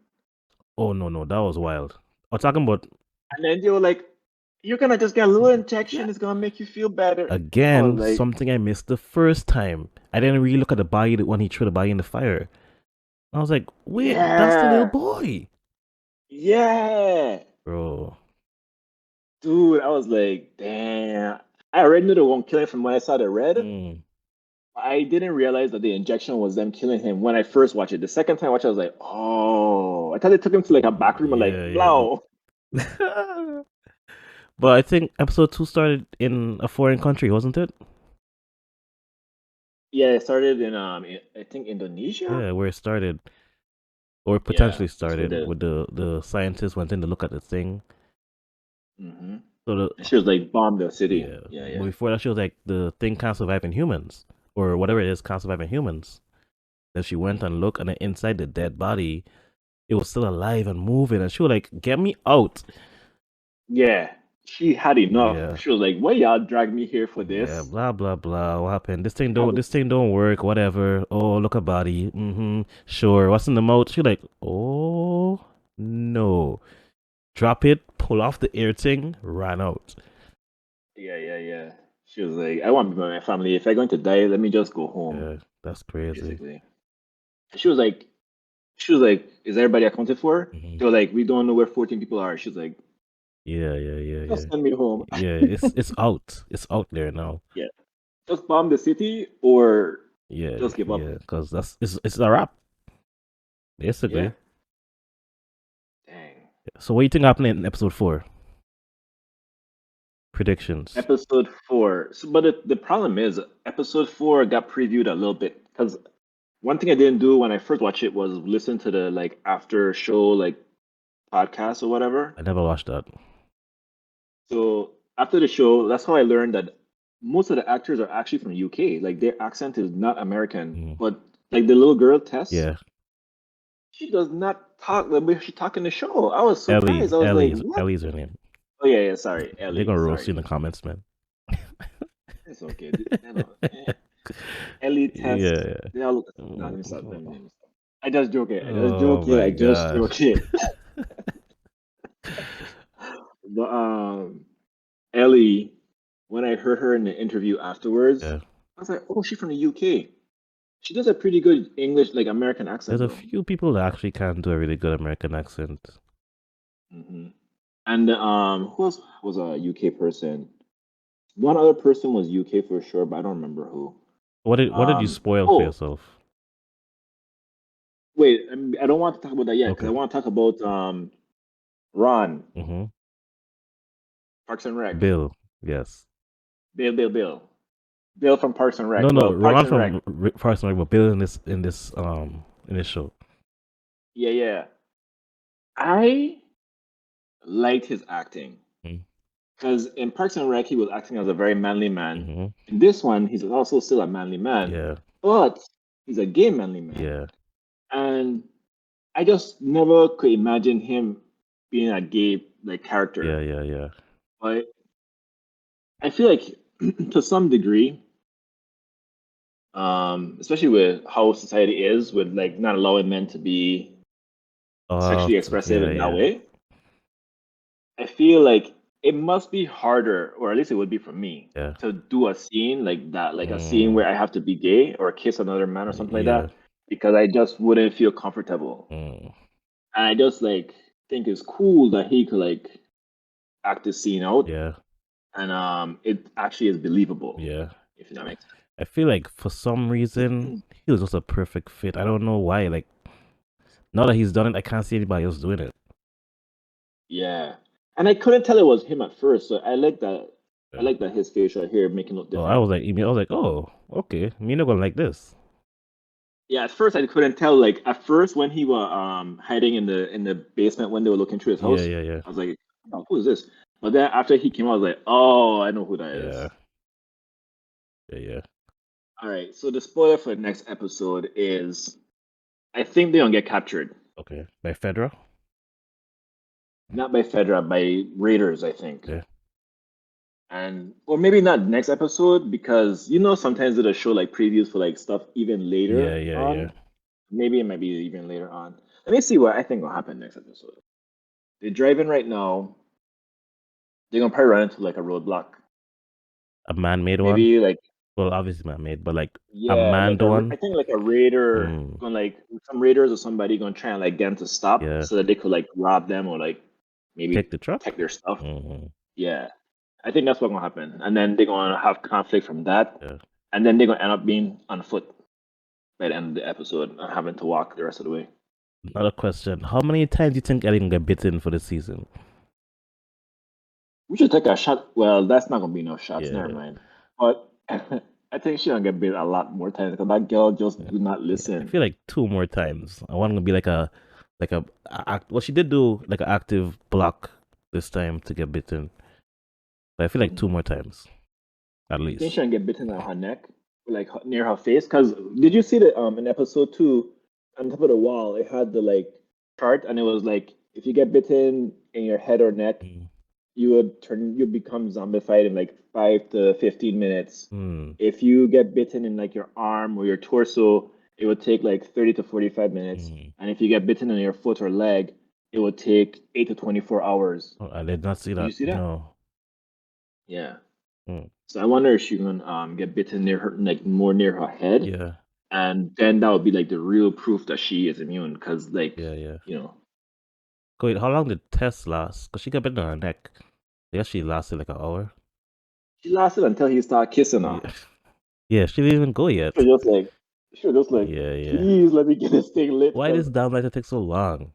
S1: Oh no, that was wild. I'm talking about
S2: and then they were like, "You're gonna just get a little injection. It's gonna make you feel better." I was
S1: again
S2: like,
S1: something I missed the first time. I didn't really look at the body when he threw the body in the fire. I was like, wait, that's the little
S2: "Yeah,
S1: boy,
S2: yeah,
S1: bro.
S2: dude." I was like, "Damn." I already knew they won't kill him from when I saw the red.
S1: Mm,
S2: I didn't realize that the injection was them killing him when I first watched it. The second time I watched it, I was like, "Oh!" I thought they took him to like a back room and like,
S1: yeah.
S2: "Blow."
S1: But I think episode 2 started in a foreign country, wasn't it?
S2: Yeah, it started in I think Indonesia.
S1: Yeah, where it started, or
S2: Yeah,
S1: potentially
S2: that's where
S1: started,
S2: the
S1: with the scientists went in to look at the thing.
S2: hmm
S1: So the
S2: she was like bombed the city.
S1: yeah,
S2: Yeah,
S1: but
S2: yeah.
S1: before that, she was like the thing can't survive in humans, or whatever it is can't survive in humans. Then she went and looked, and then inside the dead body, it was still alive and moving, and she was like, "Get me out!"
S2: Yeah, she had enough.
S1: Yeah,
S2: She was like, "Why y'all drag me here for
S1: yeah,
S2: this?"
S1: blah blah blah. What happened? This thing
S2: I
S1: don't
S2: was,
S1: this thing don't work. Whatever. Oh, look a body. Mm-hmm. Sure. What's in the mouth? She like, oh no. Drop it. Pull off the ear thing. Ran out.
S2: yeah, yeah, yeah. She was like, "I want to be with my family. If I'm going to die, let me just go home."
S1: Yeah, that's crazy.
S2: Basically, she was like, she was like, "Is everybody accounted for?"
S1: Hmm.
S2: They were like, "We don't know where 14 people are." She was like,
S1: Yeah.
S2: "Just send me home."
S1: Yeah, it's out. It's out there now.
S2: Yeah, just bomb the city or
S1: Yeah,
S2: just give up.
S1: yeah. Cause it's a wrap
S2: Yeah,
S1: basically.
S2: dang.
S1: So what do you think happened in episode 4? Predictions.
S2: Episode 4. So, but the problem is, episode 4 got previewed a little bit because one thing I didn't do when I first watched it was listen to the like after show like podcast or whatever.
S1: I never watched that.
S2: So after the show, that's how I learned that most of the actors are actually from UK. Like their accent is not American,
S1: Mm.
S2: but like the little girl Tess,
S1: Yeah,
S2: she does not talk the way she talk in the show. I was
S1: Ellie,
S2: surprised. I was like, what?
S1: Ellie's her name.
S2: Oh yeah, yeah. Sorry,
S1: They're
S2: Ellie.
S1: gonna roast you
S2: Sorry,
S1: in the comments, man.
S2: it's okay. I know. Ellie Tess.
S1: Yeah.
S2: They all look. No, let me stop. Let me stop. I just joke it. I just
S1: Oh
S2: joke it.
S1: my
S2: I just
S1: gosh.
S2: joke it. But Ellie, when I heard her in the interview afterwards,
S1: Yeah.
S2: I was like, oh, she's from the UK. She does a pretty good English, like American
S1: There's
S2: accent,
S1: a
S2: though.
S1: few people that actually can do a really good American accent.
S2: hmm And who else was a UK person? One other person was UK for sure, but I don't remember who.
S1: What did you spoil for
S2: Oh,
S1: yourself?
S2: wait, I don't want to talk about that yet because I
S1: Okay.
S2: want to talk about Ron,
S1: Mm-hmm.
S2: Parks and Rec.
S1: Bill. Yes.
S2: Bill from Parks and
S1: No,
S2: Rec.
S1: no.
S2: Well, Parks
S1: Ron
S2: and Rec.
S1: from First but Bill in this show.
S2: Yeah, yeah. I liked his acting. Because in Parks and Rec, he was acting as a very manly man.
S1: Mm-hmm.
S2: In this one, he's also still a manly man,
S1: Yeah.
S2: but he's a gay manly man.
S1: Yeah.
S2: And I just never could imagine him being a gay like
S1: Yeah.
S2: character.
S1: Yeah.
S2: But I feel like to some degree, especially with how society is, with like not allowing men to be sexually expressive in that
S1: Yeah.
S2: way, I feel like it must be harder, or at least it would be for me,
S1: Yeah.
S2: to do a scene like that, like a scene
S1: Mm,
S2: where I have to be gay or kiss another man or something like
S1: yeah.
S2: that, because I just wouldn't feel comfortable.
S1: Mm,
S2: And I just like think it's cool that he could like act this scene out,
S1: yeah.
S2: and it actually is believable,
S1: Yeah.
S2: if that makes
S1: I feel like for some reason
S2: sense.
S1: he was just a perfect fit. I don't know why. Like now that he's done it, I can't see anybody else doing it.
S2: Yeah, and I couldn't tell it was him at first, so I like that. I
S1: Yeah.
S2: like that his facial hair making it look
S1: So I
S2: different.
S1: was like, oh, okay. Me not gonna like this.
S2: Yeah, at first I couldn't tell. Like at first when he was hiding in the basement when they were looking through his house,
S1: Yeah.
S2: I was like, oh, who is this? But then after he came out, I was like, oh, I know who that
S1: Yeah.
S2: is.
S1: Yeah.
S2: All right, so the spoiler for the next episode is I think they don't get captured.
S1: Okay. By Fedra?
S2: Not by Fedra, by Raiders, I think.
S1: Okay.
S2: and or maybe not next episode because sometimes it'll show like previews for like stuff even
S1: Yeah,
S2: later
S1: yeah, yeah.
S2: on. Maybe it might be even later on. Let me see what I think will happen next episode. They're driving right now. They're gonna probably run into like a roadblock.
S1: A man-made one.
S2: Maybe like
S1: Well, obviously man-made, but like a
S2: yeah,
S1: manned
S2: I
S1: one.
S2: think like a raider
S1: Mm,
S2: gonna like some raiders or somebody gonna try and like get them to stop
S1: yeah.
S2: so that they could like rob them or like
S1: Take
S2: maybe
S1: the truck.
S2: take their stuff.
S1: Mm,
S2: Yeah, I think that's what's gonna happen, and then they're gonna have conflict from that,
S1: yeah.
S2: and then they're gonna end up being on foot by the end of the episode and having to walk the rest of the way.
S1: Another question: how many times do you think Ellie can get bitten for the season?
S2: We should take a shot. Well, that's not gonna be no shots. Never
S1: Yeah,
S2: mind. But I think she'll get bit a lot more times because that girl just
S1: yeah,
S2: do not
S1: yeah. I
S2: listen.
S1: feel like two more times. I want to be like a act. Well, she did do like an active block this time to get bitten, but I feel like two more times at
S2: I think
S1: least.
S2: she'll get bitten on her neck, like near her face. Cause did you see that in episode 2, on top of the wall, it had the like chart, and it was like if you get bitten in your head or neck,
S1: Mm.
S2: you become zombified in like 5 to 15 minutes.
S1: Mm.
S2: If you get bitten in like your arm or your torso, it would take like 30 to 45 minutes.
S1: Mm.
S2: And if you get bitten in your foot or leg, it would take 8 to 24 hours.
S1: Oh, I did not see
S2: Did you
S1: that.
S2: see that?
S1: No.
S2: Yeah.
S1: Mm.
S2: So I wonder if she can get bitten near her, like more near her head,
S1: Yeah,
S2: and then that would be like the real proof that she is immune. Because like,
S1: yeah, yeah.
S2: you know,
S1: Wait, how long did Tess last? Cause she got bitten on her neck. I guess she lasted like an hour.
S2: she lasted until he started kissing her.
S1: Yeah, yeah. She didn't even go yet.
S2: She was just like, she was just like,
S1: Yeah, yeah.
S2: please let me get this thing lit.
S1: Why
S2: Because
S1: does damn lighter take so long?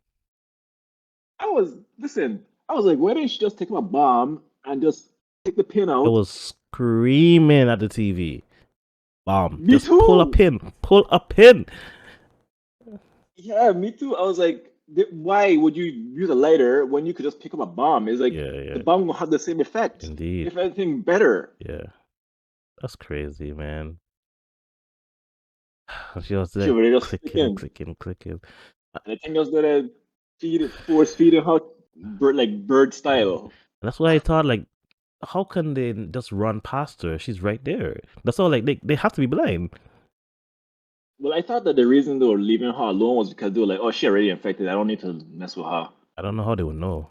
S2: listen, I was like, why didn't she just take my bomb and just take the pin
S1: I
S2: out?
S1: was screaming at the TV. Bomb.
S2: Me
S1: Just pull a
S2: too.
S1: pin. Pull a pin.
S2: Yeah, me too. I was like, why would you use a lighter when you could just pick up a bomb? It's like
S1: Yeah,
S2: the
S1: yeah.
S2: bomb will have the same effect,
S1: Indeed.
S2: if anything better.
S1: Yeah. That's crazy, man. She was
S2: She
S1: like
S2: was just
S1: clicking,
S2: sticking.
S1: clicking, clicking.
S2: And I think I was gonna force feeding her bird
S1: Yeah.
S2: style.
S1: That's why I thought like how can they just run past her? She's right there. That's all like they have to be blind.
S2: Well, I thought that the reason they were leaving her alone was because they were like, oh, she already infected. I don't need to mess with her.
S1: I don't know how they would know.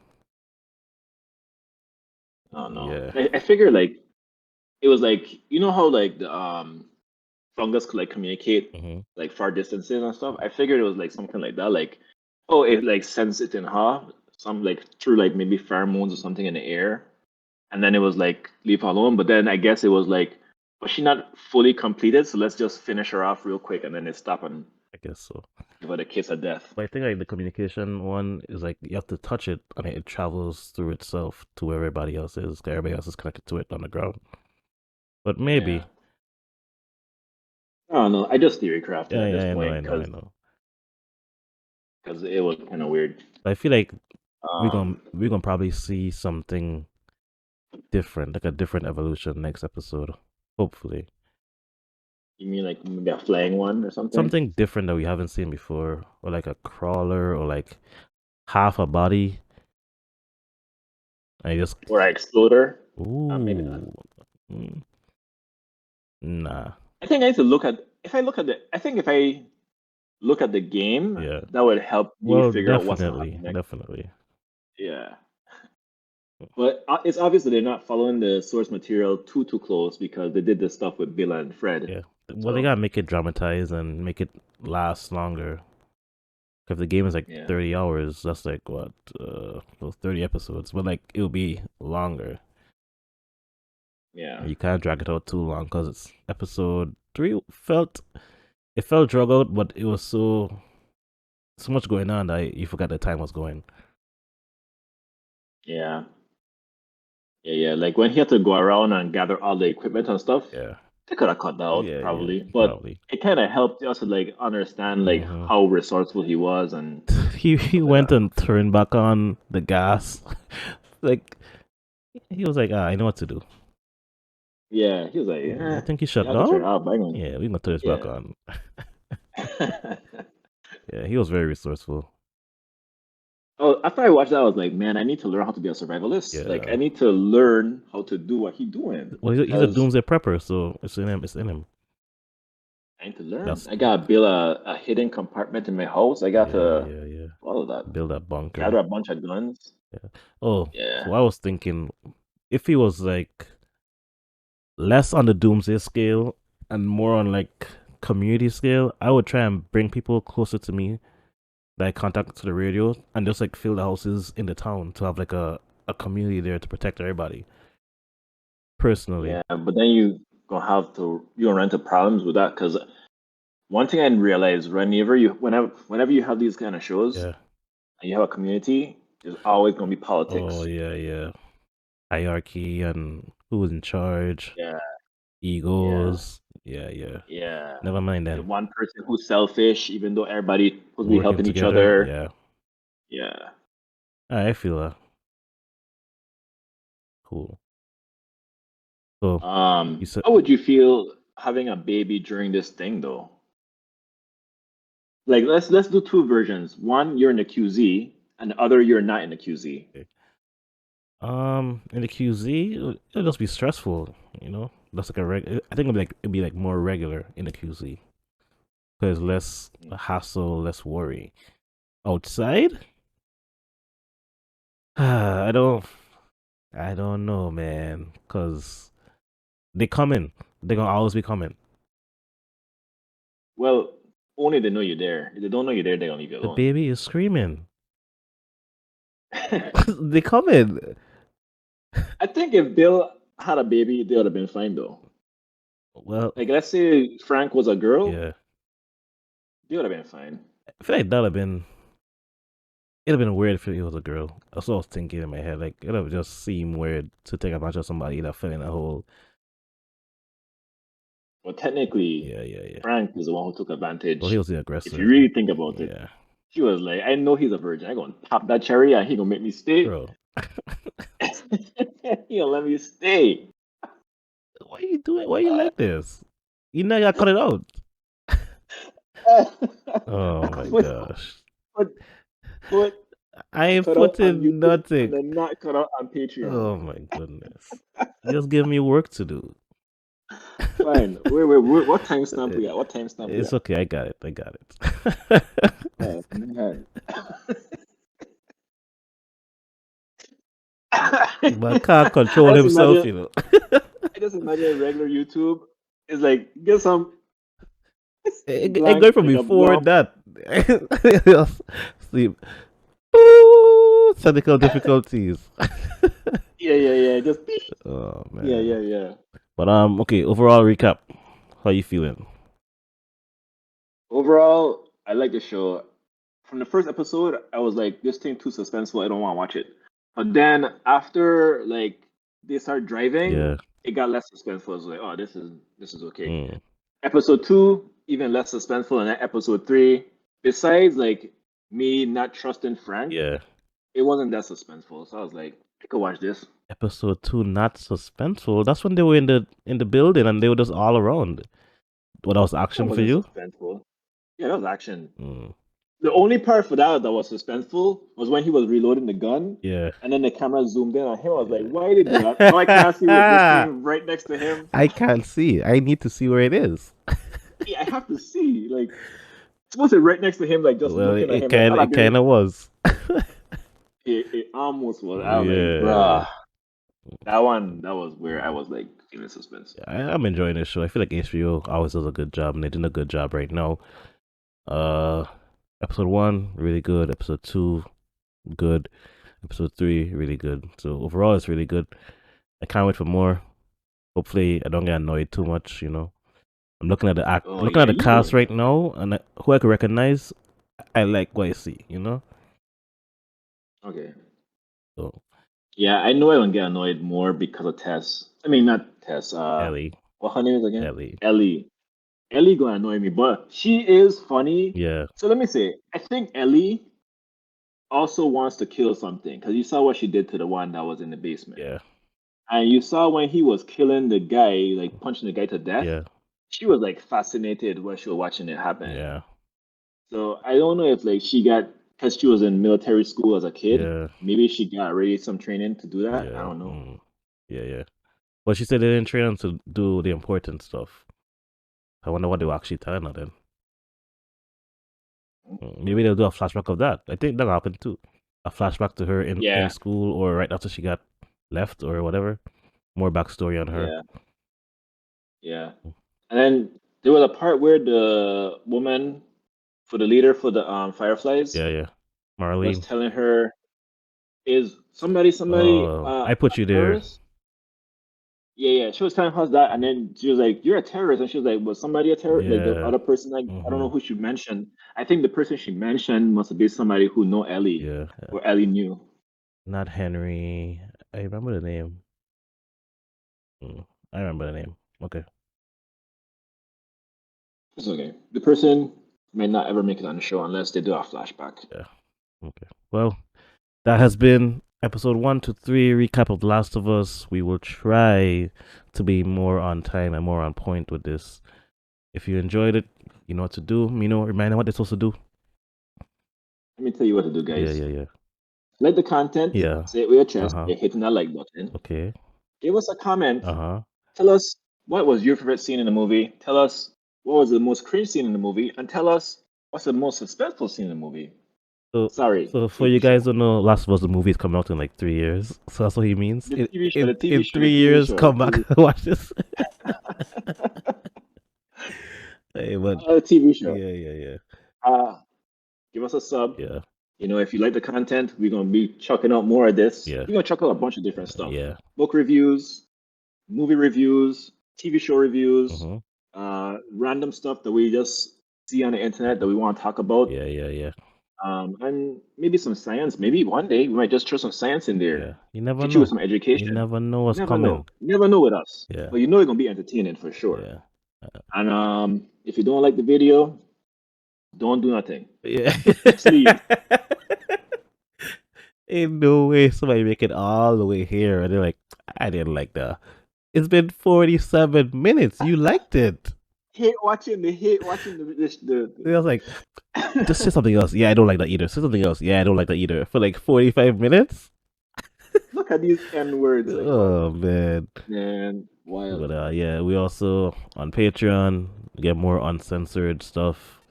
S2: I don't know.
S1: Yeah.
S2: I figured like it was like how like the fungus could like communicate
S1: Hmm.
S2: like far distances and stuff. I figured it was like something like that. Like, oh, it like sends it in her, some like through like maybe pheromones or something in the air, and then it was like leave her alone. But then I guess it was like, was she not fully completed? So let's just finish her off real quick, and then they stop and
S1: I guess so.
S2: give her the kiss of death.
S1: But I think like the communication one is like you have to touch it and it travels through itself to where everybody else is. 'Cause everybody else is connected to it on the ground. But
S2: Yeah.
S1: maybe.
S2: I don't know. I just theory crafted
S1: Yeah,
S2: at this
S1: yeah, I know,
S2: point
S1: I know, I
S2: because
S1: know.
S2: it was kind of weird.
S1: But I feel like
S2: Um,
S1: we're gonna probably see something different, like a different evolution next episode. Hopefully.
S2: you mean like maybe a flying one or something,
S1: Something different that we haven't seen before. Or like a crawler or like half a body. I just
S2: or an exploder? Maybe not.
S1: ooh. Mm, nah.
S2: I think I need to look at if I look at the. I think if I look at the game,
S1: Yeah.
S2: that would help me
S1: Well,
S2: figure out what's gonna
S1: definitely,
S2: happen next.
S1: definitely.
S2: Yeah, but it's obvious that they're not following the source material too close because they did this stuff with Billa and Fred.
S1: Yeah. Well, they
S2: So
S1: gotta make it dramatized and make it last longer. If the game is like
S2: yeah,
S1: 30 hours, that's like what, those 30 episodes. But like it'll be longer.
S2: yeah,
S1: You can't drag it out too long because it's episode 3 felt drug out, but it was so much going on that you forgot the time was going.
S2: yeah, yeah. Like when he had to go around and gather all the equipment and stuff,
S1: Yeah.
S2: they could have cut that out
S1: Yeah, yeah,
S2: probably, but
S1: probably.
S2: it kind of helped us to like understand like
S1: Hmm.
S2: how resourceful he was and
S1: He
S2: stuff like
S1: went
S2: that.
S1: and turned back on the gas. Like he was like, I know what to do.
S2: Yeah, he was like,
S1: You think he
S2: you
S1: shut
S2: have to turn it
S1: down?
S2: off. I'm gonna,
S1: Yeah, we gonna turn this back
S2: yeah.
S1: on. Yeah, he was very resourceful.
S2: Oh, So after I watched that, I was like, man, I need to learn how to be a survivalist. Like, I
S1: Yeah.
S2: need to learn how to do what he's doing
S1: Well, he's a
S2: because
S1: doomsday prepper, so it's in him. It's in him.
S2: I need to learn.
S1: That's
S2: I gotta build a hidden compartment in my house. I got
S1: yeah,
S2: to
S1: yeah, yeah.
S2: all of that.
S1: Build that bunker.
S2: Gather a bunch of guns.
S1: Yeah. Oh,
S2: Yeah.
S1: so I was thinking if he was like less on the doomsday scale and more on like community scale, I would try and bring people closer to me that I contact to the radio and just like fill the houses in the town to have like a community there to protect everybody. Personally.
S2: Yeah, but then you gonna run into problems with that because one thing I didn't realize whenever you have these kind of shows
S1: Yeah.
S2: and you have a community, there's always gonna be
S1: Oh
S2: politics.
S1: yeah, yeah. Hierarchy and who's in charge,
S2: Yeah, yeah,
S1: egos. Yeah, yeah.
S2: yeah.
S1: Never mind
S2: The
S1: then.
S2: one person who's selfish, even though everybody supposed to be
S1: Working
S2: helping each
S1: together.
S2: other.
S1: Yeah.
S2: Yeah.
S1: I feel cool. So you said
S2: How would you feel having a baby during this thing though? Like let's do two versions. One, you're in the QZ, and the other you're not in the QZ.
S1: okay. In the QZ, it'll just be stressful, you know. That's like I think it'd be like more regular in the QZ because less hassle, less worry. Outside, I don't, I don't know, man, because they coming. They're gonna always be coming.
S2: Well, only they know you're there. If they don't know you're there, they're gonna leave you
S1: The
S2: alone.
S1: baby is screaming. They coming.
S2: I think if Bill had a baby, they would have been fine though.
S1: Well,
S2: Like let's say Frank was a girl,
S1: yeah.
S2: they would have been fine.
S1: I feel like that'd have been. It'd have been weird if it was a girl. That's what I was thinking in my head. Like it'd have just seemed weird to take advantage of somebody that fell in a hole.
S2: But technically,
S1: Yeah, yeah, yeah.
S2: Frank is the one who took
S1: Well, he
S2: advantage.
S1: was the
S2: If you
S1: aggressor.
S2: really think about it,
S1: Yeah,
S2: she was like, I know he's a virgin. I gonna pop that cherry and he gonna make me stay.
S1: bro.
S2: He gonna let me stay.
S1: What are you doing? Why are you like this? You know, you gotta cut it out. Oh my
S2: Put,
S1: gosh.
S2: put, put
S1: I ain't
S2: cut out on
S1: putting
S2: YouTube and
S1: nothing.
S2: then not cut out on Patreon.
S1: Oh my goodness. Just give me work to do.
S2: Fine. Wait. What timestamp we got? What timestamp we
S1: It's
S2: got?
S1: okay. I got it. I got it.
S2: Oh, man.
S1: But I can't
S2: I
S1: control
S2: just
S1: himself,
S2: imagine
S1: you know.
S2: I just imagine regular YouTube is like get some
S1: It
S2: blank
S1: going from
S2: like a
S1: before
S2: blob.
S1: that. Sleep. Ooh, technical difficulties.
S2: Yeah. Just
S1: Oh
S2: yeah,
S1: man.
S2: yeah, yeah.
S1: But okay, overall recap. How you feeling?
S2: Overall, I like the show. From the first episode, I was like, this thing too suspenseful. I don't want to watch it. But then after like they start driving,
S1: Yeah.
S2: it got less suspenseful. I was like, oh, this is okay.
S1: Mm,
S2: Episode two, even less suspenseful, and then episode three. Besides like me not trusting Frank,
S1: yeah.
S2: it wasn't that suspenseful. So I was like, I could watch this.
S1: Episode 2 not suspenseful. That's when they were in the building and they were just all around. What else
S2: That
S1: action for
S2: wasn't
S1: you?
S2: suspenseful. Yeah, that was action.
S1: Mm,
S2: The only part for that was suspenseful was when he was reloading the gun,
S1: yeah.
S2: and then the camera zoomed in on him. I was like, why did you do that? Now I can't see with this
S1: Yeah.
S2: thing right next to him.
S1: I can't see. I need to see where it is.
S2: Yeah, I have to see. Like, it's supposed to be right next to him, like just
S1: Well,
S2: looking at him. Like, I'd have
S1: it
S2: been,
S1: kind of was.
S2: it almost was. I was like,
S1: Yeah.
S2: bruh. That was where I was like feeling suspense.
S1: I'm enjoying this show. I feel like HBO always does a good job, and they're doing a good job right now. Uh, episode 1 really good. Episode 2 good. Episode 3 really good. So overall, it's really good. I can't wait for more. Hopefully, I don't get annoyed too much. You know, I'm looking at
S2: Oh
S1: looking
S2: yeah,
S1: at the
S2: you
S1: cast
S2: don't.
S1: right now, and who I can recognize. I like what I see. You know,
S2: Okay.
S1: so
S2: Yeah, I know I don't get annoyed more because of Tess. I mean, not Tess.
S1: Ellie,
S2: What her name is again?
S1: Ellie,
S2: Ellie. Ellie gonna annoy me, but she is funny.
S1: yeah,
S2: So let me say, I think Ellie also wants to kill something because you saw what she did to the one that was in the basement,
S1: yeah,
S2: and you saw when he was killing the guy, like punching the guy to death.
S1: yeah,
S2: She was like fascinated when she was watching it happen.
S1: yeah.
S2: So I don't know if like she got because she was in military school as a kid.
S1: Yeah,
S2: Maybe she got already some training to do that. I
S1: yeah,
S2: don't know.
S1: yeah, yeah. But she said they didn't train them to do the important stuff. I wonder what they were actually telling her then. Maybe they'll do a flashback of that. I think that happened too. A flashback to her in
S2: Yeah,
S1: school or right after she got left or whatever. More backstory on her.
S2: yeah, yeah. And then there was a part where the woman for the leader for the Fireflies
S1: Yeah, yeah.
S2: was
S1: Marlene.
S2: telling her, "Is somebody
S1: Oh, I
S2: a
S1: put you there.
S2: terrorist?" Yeah, yeah. She was telling us that, and then she was like, "You're a terrorist," and she was like, "Was somebody a terrorist?" Like the
S1: Yeah.
S2: other person, like I don't know
S1: Mm-hmm.
S2: who she mentioned. I think the person she mentioned must have been somebody who know Ellie
S1: Yeah.
S2: or Ellie knew.
S1: Not Henry. I remember the name. I remember the name. Okay.
S2: It's okay. The person may not ever make it on the show unless they do a flashback.
S1: Yeah. Okay. Well, that has been episode 1 to 3 recap of The Last of Us. We will try to be more on time and more on point with this. If you enjoyed it, you know what to do. Remind them what they're supposed to do.
S2: Let me tell you what to do,
S1: Yeah,
S2: guys.
S1: yeah, yeah.
S2: Like the content,
S1: Yeah.
S2: say it with your
S1: Uh
S2: chest,
S1: huh.
S2: you're hitting that like button.
S1: Okay.
S2: Give us a comment.
S1: Uh huh.
S2: Tell us what was your favorite scene in the movie. Tell us what was the most cringe scene in the movie, and tell us what's the most suspenseful scene in the movie.
S1: So,
S2: Sorry,
S1: so for you
S2: TV
S1: guys
S2: show.
S1: who know, Last of Us the movie is coming out in like 3 years. So that's what he means.
S2: The
S1: In
S2: TV show,
S1: in
S2: the TV
S1: in
S2: show, the
S1: three
S2: TV
S1: years,
S2: show, the
S1: come back
S2: TV
S1: and watch this.
S2: show.
S1: Hey, but
S2: The TV show.
S1: yeah, yeah, yeah,
S2: Uh, Give us a sub.
S1: yeah,
S2: If you like the content, we're gonna be chucking out more of this.
S1: yeah,
S2: We're gonna chuck out a bunch of different stuff.
S1: yeah.
S2: Book reviews, movie reviews, TV show reviews,
S1: Mm-hmm.
S2: random stuff that we just see on the internet that we want to talk about.
S1: Yeah, yeah, yeah,
S2: And maybe some science. Maybe one day we might just throw some science in there.
S1: yeah. You never
S2: Hit you with
S1: know.
S2: some
S1: You
S2: education.
S1: never know
S2: You
S1: what's
S2: never know.
S1: coming.
S2: You never know with us.
S1: Yeah,
S2: But you know it's gonna be entertaining for sure.
S1: yeah,
S2: And if you don't like the video, don't do nothing.
S1: yeah.
S2: Just leave.
S1: Ain't no way somebody make it all the way here and they're like, I didn't like that. It's been 47 minutes. You liked it.
S2: Hate watching
S1: I was like, just say something else. Yeah, I don't like that either. Say something else. Yeah, I don't like that either. For like 45 minutes?
S2: look at these N words. Like, oh
S1: Oh, man.
S2: man, wild.
S1: But yeah, we also on Patreon get more uncensored stuff,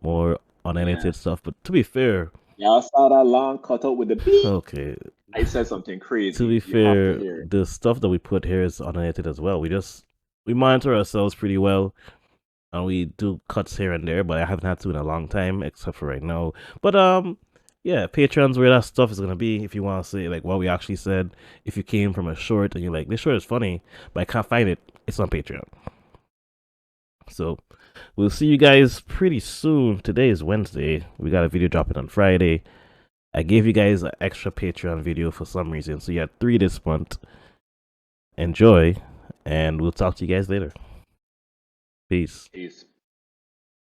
S1: more
S2: Yeah.
S1: unedited stuff. But to be fair,
S2: Yeah, I saw that long cut out with the beep.
S1: okay,
S2: I said something
S1: to be
S2: crazy. You have to
S1: fair,
S2: hear it.
S1: the stuff that we put here is unedited as well. We monitor ourselves pretty well, and we do cuts here and there. But I haven't had to in a long time, except for right now. But yeah, Patreon's where that stuff is gonna be. If you want to say like what we actually said, if you came from a short and you're like, this short is funny, but I can't find it, it's on Patreon. So we'll see you guys pretty soon. Today is Wednesday. We got a video dropping on Friday. I gave you guys an extra Patreon video for some reason, so you had 3 this month. Enjoy, and we'll talk to you guys later. Peace.
S2: Peace.